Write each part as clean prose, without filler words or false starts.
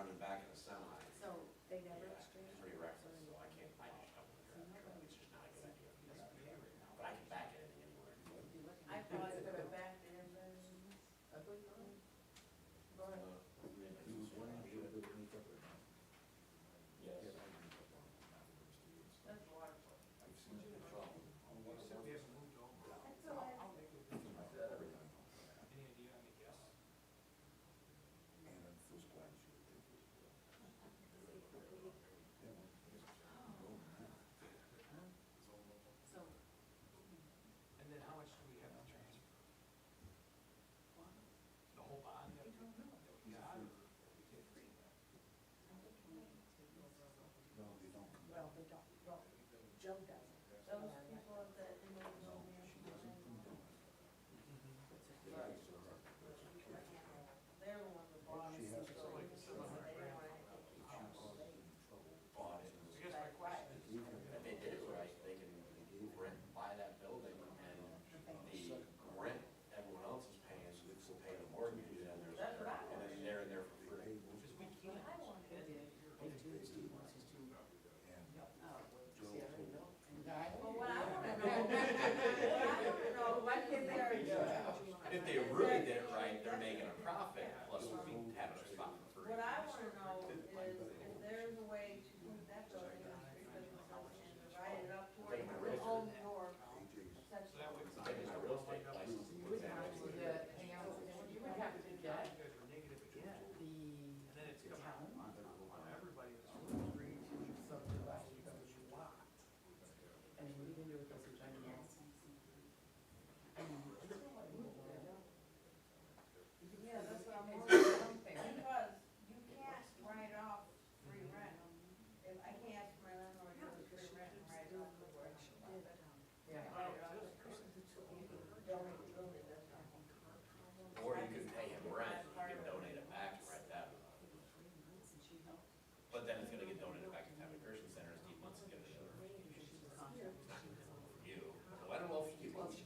running back in a semi. So they never Yeah, exchanged? it's pretty reckless, so I can't, I just don't want to drive a truck, it's just not a good idea for me. But I can back anything anywhere. I probably could have backed it in, but. Go ahead. He was one of the good makeup or not? Yes. That's water. I've seen it in trouble. That's all I. I said every time. Any idea on the guess? And then first class, you would take first class. Yeah, well, So, And then how much do we have to transfer? The whole bond that we got? no, they don't come well, down. they don't, well, Joe doesn't. Those people that didn't know me. She doesn't come down. Right. They're the ones that bought it. She has to So say, they didn't want anything to she do with caused it. them trouble. Bought it. I guess my question is, Gave him If they did it right, they can rent, buy that building and the rent everyone else is paying, so they still pay the mortgage and there's, That's what I and then they're in there for free. because we can't, I wanted it. And Joe told Well, what I wanna know, why can't they already do it? And if they really did it right, they're making a profit, plus we having a spot for free. What I wanna know is if there's a way to move that building in street business and to write it up to where you can own your AJ's. such. so that would. Taking a real estate license, You for would have example. to get, hang on, you would have to get You guys are negative again, and then it's the coming town on everybody that's. to agree to subdivide those lots. And then what are you gonna do with those adjoining lots? I mean, Yeah, that's what I'm it's wondering. something. Because you can't write off free rent. If I can't ask my landlord to do free rent and write it off. Yeah. Donate the building, that's not. Or you could pay him rent, you can donate it back and rent that. But then it's gonna get donated back to Family Christian Center, Steve wants to get it. It's not gonna go for you, so I don't know if Steve wants.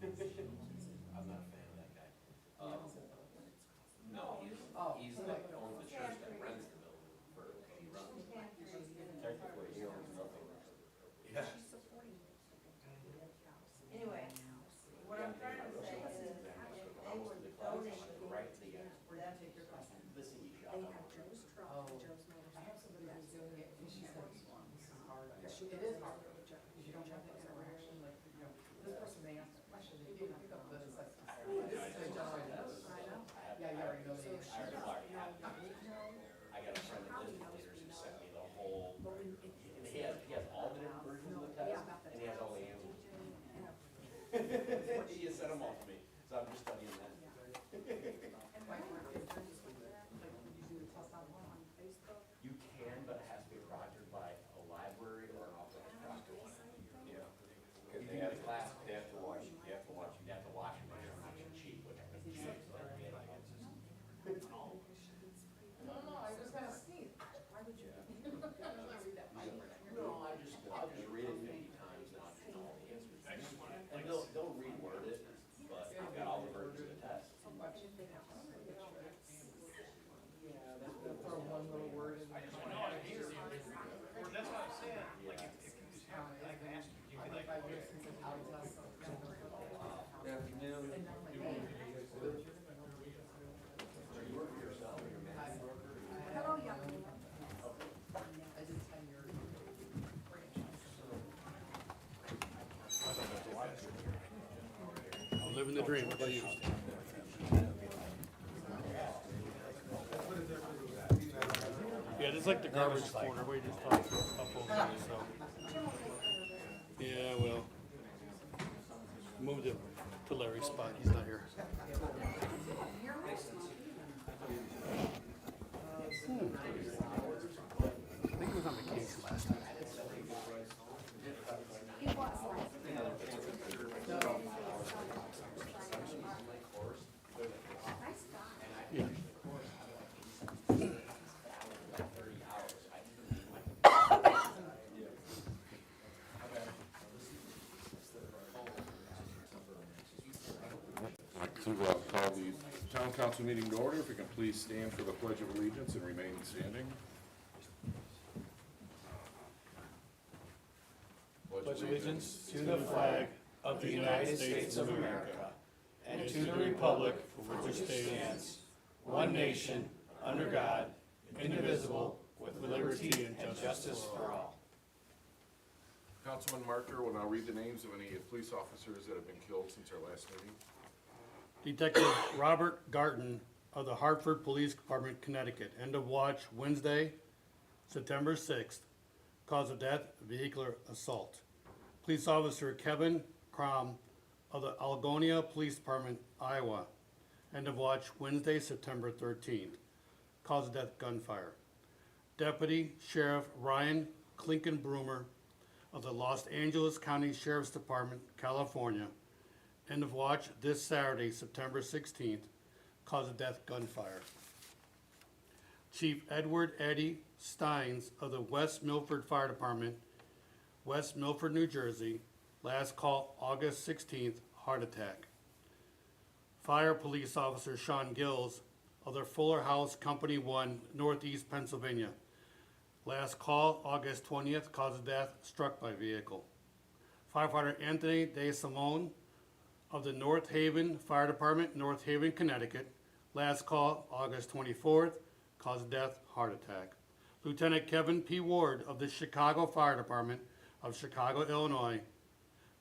I'm not a fan of that guy. No, he's the owns the church that rents the building for, he runs. You can't do it. Technically, he owns nothing. Yeah. Anyway, what I'm trying to say is, if they would donate Right, the, that bigger question. the CE shop. They have Joe's truck, Oh. and Joe's motorcycle. I have somebody who's doing it, and she said, this is hard. Because she It is lives hard, with Joe. because you don't have that interaction, like, you know, this person may ask a question, they didn't pick up the, it's like, I already this is the general idea. I know. Yeah, you already know the So answer. she I already doesn't have. know, we know, I got a friend that lives in Leaders who sent me the whole, but when and he has all the different versions of the test, yeah, about the and he has all the answers. you know, He just sent them all to me, so I'm just studying that. and my work is done just like that, like when you do the test online on Facebook. You can, but it has to be proctored by a library or an authorized proctor. Yeah. Because they have class, they have to watch, you have to watch it, make sure I'm not gonna cheat, which I'm gonna cheat. No, I was gonna sneeze. Why would you? No, I'll just read it 50 times and I'll just know all the answers. And they'll reword it, but I've got all the versions of the test. Yeah, they'll throw one little word in there. That's what I'm saying, like, if you just have, like, ask you, you'd be like, 25 years since I've had a test. Afternoon. And now my dad. So you work for yourself or your man? Hello, young man. I did 10-year branch. I'm living the dream. What about you? Yeah, this is like the garbage corner. We just talked up over there, so. Yeah, well. Moved him to Larry's spot. He's not here. I think he was on vacation last time. He was like, nice guy. Yeah. town council meeting to order. If we can please stand for the pledge of allegiance and remain standing. Pledge allegiance to the flag of the United States of America and to the republic for which it stands, one nation, under God, indivisible, with liberty and justice for all. Councilman Marker will now read the names of any police officers that have been killed since our last meeting. Detective Robert Garton of the Hartford Police Department, Connecticut. End of watch Wednesday, September 6th. Cause of death, vehicular assault. Police Officer Kevin Crom of the Algonia Police Department, Iowa. End of watch Wednesday, September 13th. Cause of death, gunfire. Deputy Sheriff Ryan Klinkenbroomer of the Los Angeles County Sheriff's Department, California. End of watch this Saturday, September 16th. Cause of death, gunfire. Chief Edward Eddie Steins of the West Milford Fire Department, West Milford, New Jersey. Last call, August 16th, heart attack. Fire Police Officer Sean Gills of the Fuller House Company 1, Northeast Pennsylvania. Last call, August 20th, cause of death, struck by vehicle. Firefighter Anthony De Simone of the North Haven Fire Department, North Haven, Connecticut. Last call, August 24th, cause of death, heart attack. Lieutenant Kevin P. Ward of the Chicago Fire Department of Chicago, Illinois.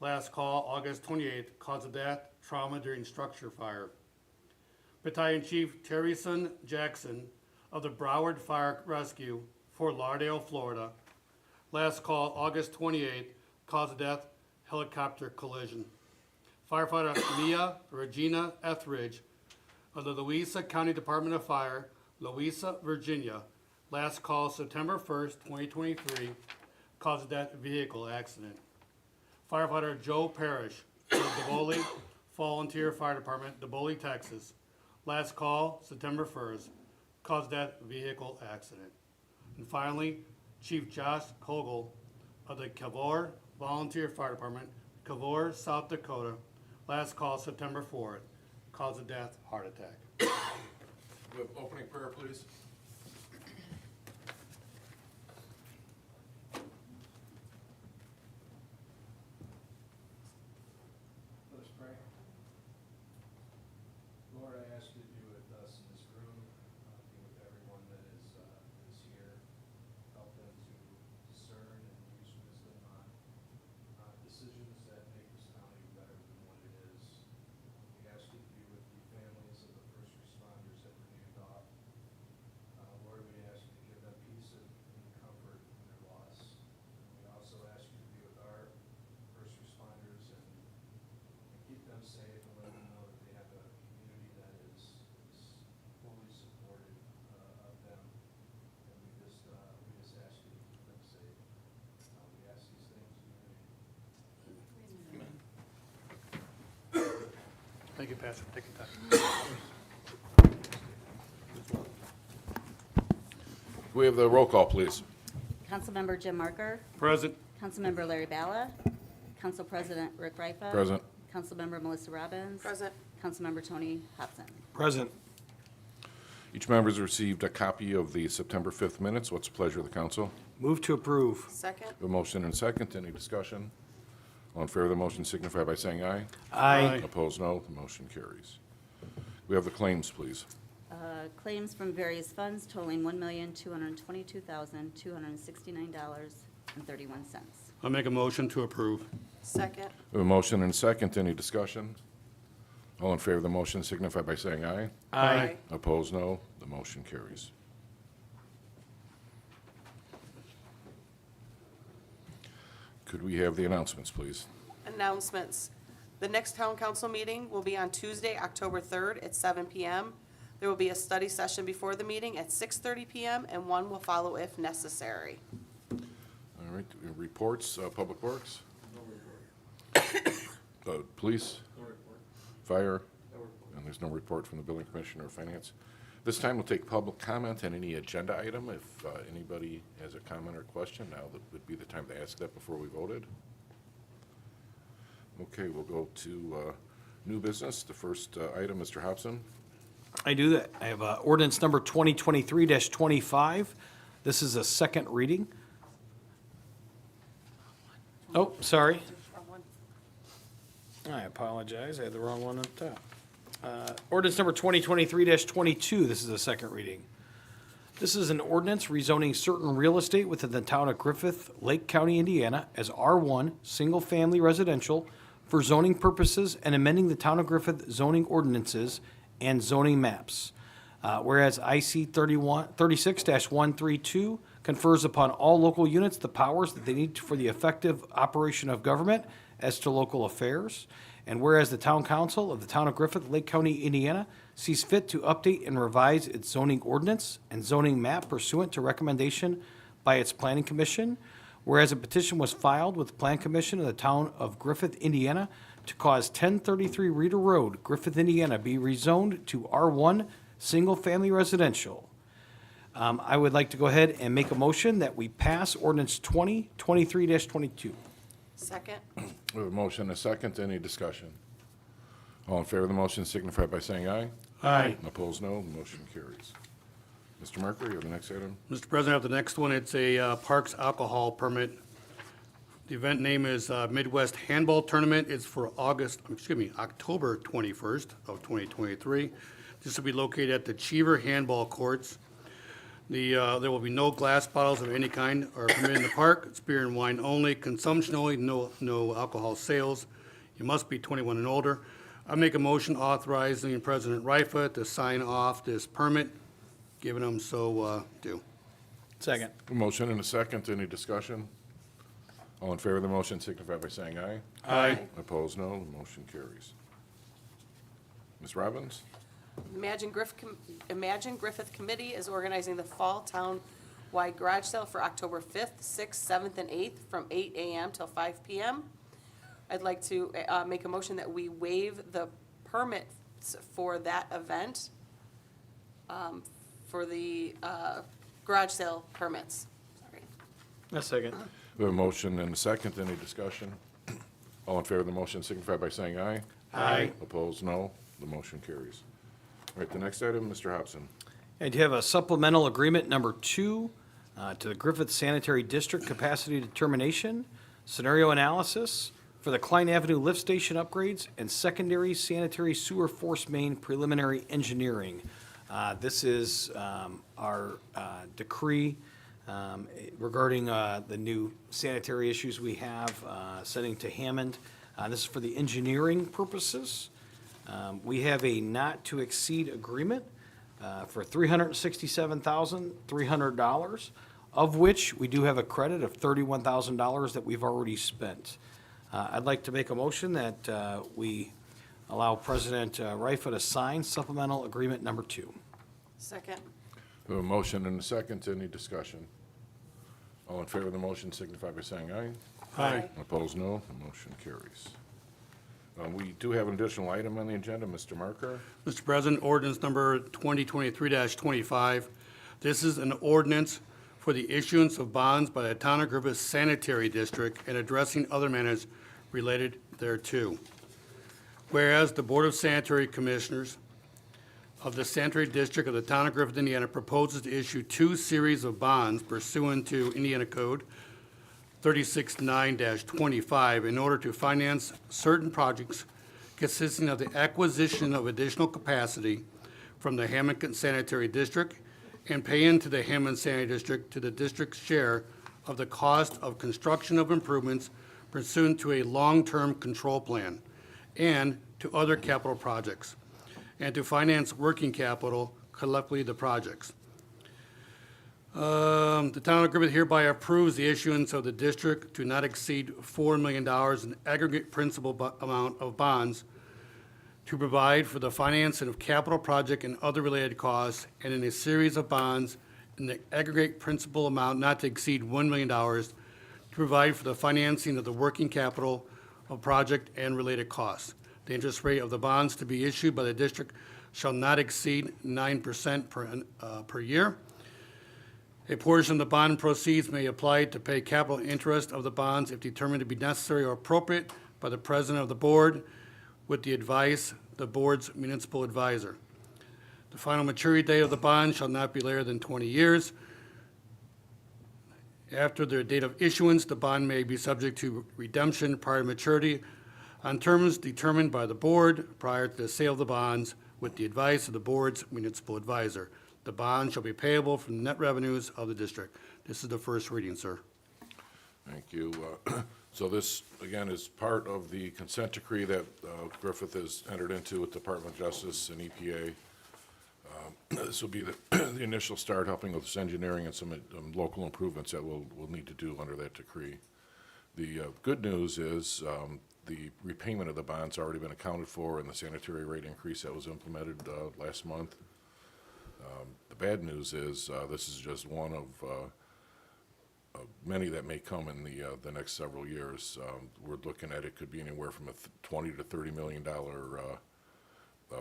Last call, August 28th, cause of death, trauma during structure fire. Battalion Chief Terryson Jackson of the Broward Fire Rescue, Fort Lauderdale, Florida. Last call, August 28th, cause of death, helicopter collision. Firefighter Mia Regina Etheridge of the Louisa County Department of Fire, Louisa, Virginia. Last call, September 1st, 2023, cause of death, vehicle accident. Firefighter Joe Parrish of the Debole Volunteer Fire Department, Debole, Texas. Last call, September 1st, cause of death, vehicle accident. And finally, Chief Josh Kogel of the Cavour Volunteer Fire Department, Cavour, South Dakota. Last call, September 4th, cause of death, heart attack. We have opening prayer, please. Let us pray. Lord, I ask you to be with us in this room, be with everyone that is here. Help them to discern and use wisdom on decisions that make this county better than what it is. We ask you to be with the families of the first responders that were named off. Lord, we ask you to give them peace and comfort in their loss. We also ask you to be with our first responders and keep them safe and let them know that they have a community that is fully supportive of them. And we just ask you to keep them safe. We ask these things in your name. Thank you, Pastor, take your time. We have the roll call, please. Councilmember Jim Marker, Present. Councilmember Larry Balla, Council President Rick Rifa. Present. Councilmember Melissa Robbins. Present. Councilmember Tony Hobson. Present. Each member has received a copy of the September 5th minutes. What's the pleasure of the council? Move to approve. Second. A motion and second. Any discussion? All in favor of the motion signify by saying aye. Aye. Opposed, no. The motion carries. We have the claims, please. Claims from various funds totaling $1,222,269.31. I'll make a motion to approve. Second. We have a motion and second. Any discussion? All in favor of the motion signify by saying aye. Aye. Opposed, no. The motion carries. Could we have the announcements, please? Announcements. The next town council meeting will be on Tuesday, October 3rd at 7 PM. There will be a study session before the meeting at 6:30 PM, and one will follow if necessary. All right, reports, Public Works? Police? Fire? And there's no report from the Building Commissioner or Finance. This time we'll take public comment on any agenda item. If anybody has a comment or question, now would be the time to ask that before we voted. Okay, we'll go to new business. The first item, Mr. Hobson. I do that. I have ordinance number 2023-25. This is a second reading. Oh, sorry. I apologize. I had the wrong one up top. Ordinance number 2023-22. This is a second reading. This is an ordinance rezoning certain real estate within the town of Griffith, Lake County, Indiana as R1 Single Family Residential for zoning purposes and amending the town of Griffith zoning ordinances and zoning maps. Whereas IC 36-132 confers upon all local units the powers that they need for the effective operation of government as to local affairs. And whereas the town council of the town of Griffith, Lake County, Indiana sees fit to update and revise its zoning ordinance and zoning map pursuant to recommendation by its planning commission. Whereas a petition was filed with the Plan Commission of the town of Griffith, Indiana to cause 1033 Reeder Road, Griffith, Indiana, be rezoned to R1 Single Family Residential. I would like to go ahead and make a motion that we pass ordinance 2023-22. Second. We have a motion and a second. Any discussion? All in favor of the motion signify by saying aye. Aye. Opposed, no. The motion carries. Mr. Marker, you have the next item? Mr. President, I have the next one. It's a Parks alcohol permit. The event name is Midwest Handball Tournament. It's for October 21st of 2023. This will be located at the Cheever Handball Courts. There will be no glass bottles of any kind are permitted in the park. It's beer and wine only, consumption only, no alcohol sales. You must be 21 and older. I make a motion authorizing President Rifa to sign off this permit, giving him so due. Second. A motion and a second. Any discussion? All in favor of the motion signify by saying aye. Aye. Opposed, no. The motion carries. Ms. Robbins? Imagine Griffith Committee is organizing the Fall Town-wide Garage Sale for October 5th, 6th, 7th, and 8th from 8 a.m. till 5 p.m. I'd like to make a motion that we waive the permits for that event, for the garage sale permits. Sorry. A second. We have a motion and a second. Any discussion? All in favor of the motion signify by saying aye. Aye. Opposed, no. The motion carries. All right, the next item, Mr. Hobson. And you have a supplemental agreement number 2 to the Griffith Sanitary District Capacity Determination, Scenario Analysis for the Klein Avenue Lift Station upgrades and secondary sanitary sewer force main preliminary engineering. This is our decree regarding the new sanitary issues we have sending to Hammond. This is for the engineering purposes. We have a not-to-exceed agreement for $367,300, of which we do have a credit of $31,000 that we've already spent. I'd like to make a motion that we allow President Rifa to sign supplemental agreement number 2. Second. We have a motion and a second. Any discussion? All in favor of the motion signify by saying aye. Aye. Opposed, no. The motion carries. We do have an additional item on the agenda. Mr. Marker? Mr. President, ordinance number 2023-25. This is an ordinance for the issuance of bonds by the Town of Griffith Sanitary District and addressing other matters related thereto. Whereas the Board of Sanitary Commissioners of the Sanitary District of the Town of Griffith, Indiana proposes to issue 2 series of bonds pursuant to Indiana Code 369-25 in order to finance certain projects consisting of the acquisition of additional capacity from the Hammond Sanitary District and pay into the Hammond Sanitary District to the district's share of the cost of construction of improvements pursuant to a long-term control plan and to other capital projects, and to finance working capital, collectively the projects. The Town of Griffith hereby approves the issuance of the district to not exceed $4 million in aggregate principal amount of bonds to provide for the financing of capital project and other related costs, and in a series of bonds in the aggregate principal amount not to exceed $1 million to provide for the financing of the working capital of project and related costs. The interest rate of the bonds to be issued by the district shall not exceed 9% per year. A portion of the bond proceeds may apply to pay capital interest of the bonds if determined to be necessary or appropriate by the president of the board with the advice of the board's municipal advisor. The final maturity date of the bond shall not be later than 20 years. After the date of issuance, the bond may be subject to redemption prior to maturity on terms determined by the board prior to the sale of the bonds with the advice of the board's municipal advisor. The bond shall be payable from the net revenues of the district. This is the first reading, sir. Thank you. So this, again, is part of the consent decree that Griffith has entered into with Department of Justice and EPA. This will be the initial start, helping with this engineering and some local improvements that we'll need to do under that decree. The good news is the repayment of the bond's already been accounted for in the sanitary rate increase that was implemented last month. The bad news is this is just one of many that may come in the next several years. We're looking at it could be anywhere from a $20 to $30 million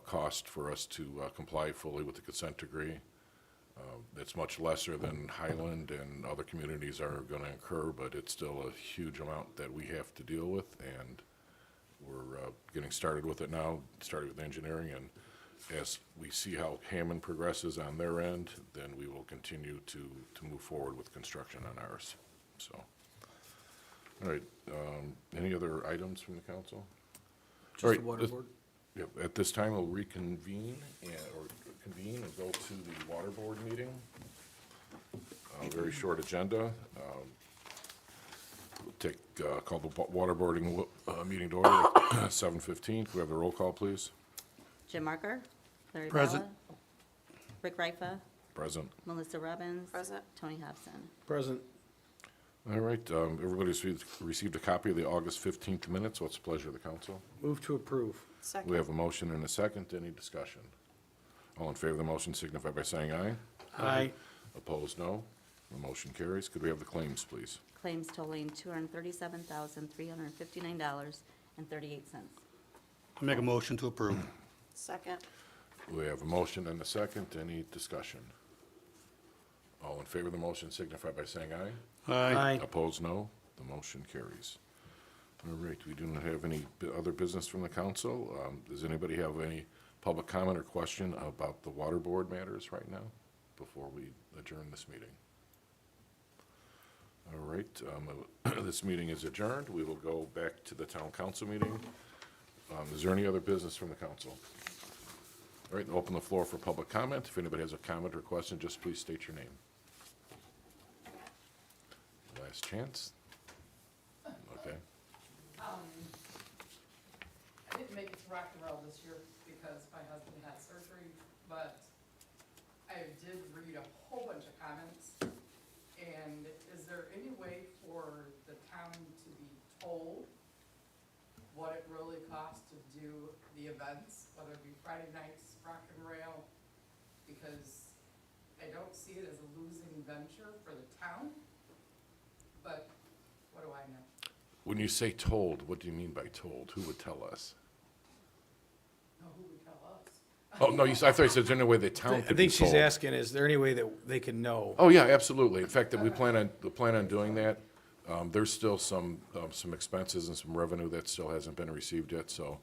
cost for us to comply fully with the consent decree. It's much lesser than Highland and other communities are going to incur, but it's still a huge amount that we have to deal with, and we're getting started with it now, starting with engineering, and as we see how Hammond progresses on their end, then we will continue to move forward with construction on ours. So, all right, any other items from the council? All right, yep, at this time, we'll reconvene or convene and go to the water board meeting. Very short agenda. We'll call the water boarding meeting to order at 7:15. Can we have the roll call, please? Jim Marker. Larry Present. Bella. Rick Rifa. Present. Melissa Robbins. Present. Tony Hobson. Present. All right, everybody's received a copy of the August 15th minutes. What's the pleasure of the council? Move to approve. We Second. have a motion and a second. Any discussion? All in favor of the motion signify by saying aye. Aye. Opposed, no. The motion carries. Could we have the claims, please? Claims totaling $237,359.38. I'll make a motion to approve. Second. We have a motion and a second. Any discussion? All in favor of the motion signify by saying aye. Aye. Opposed, no. The motion carries. All right, we do not have any other business from the council. Does anybody have any public comment or question about the water board matters right now before we adjourn this meeting? All right, this meeting is adjourned. We will go back to the town council meeting. Is there any other business from the council? All right, open the floor for public comment. If anybody has a comment or question, just please state your name. Last chance. Okay. I didn't make it to Rock and Roll this year because my husband had surgery, but I did read a whole bunch of comments. And is there any way for the town to be told what it really costs to do the events, whether it be Friday nights, Rock and Rail? Because I don't see it as a losing venture for the town, but what do I know? When you say told, what do you mean by told? Who would tell us? No, who would tell us? Oh, no, I thought you said, is there any way the town I could be think she's told? asking, is there any way that they can know? Oh, yeah, absolutely. In fact, that we plan on doing that. There's still some expenses and some revenue that still hasn't been received yet, so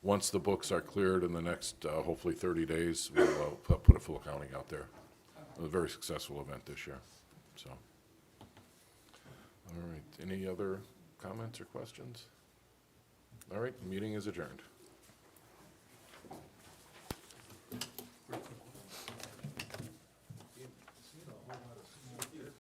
once the books are cleared in the next, hopefully 30 days, we'll put a full accounting out there. It was a very successful event this year, so. All right, any other comments or questions? All right, the meeting is adjourned.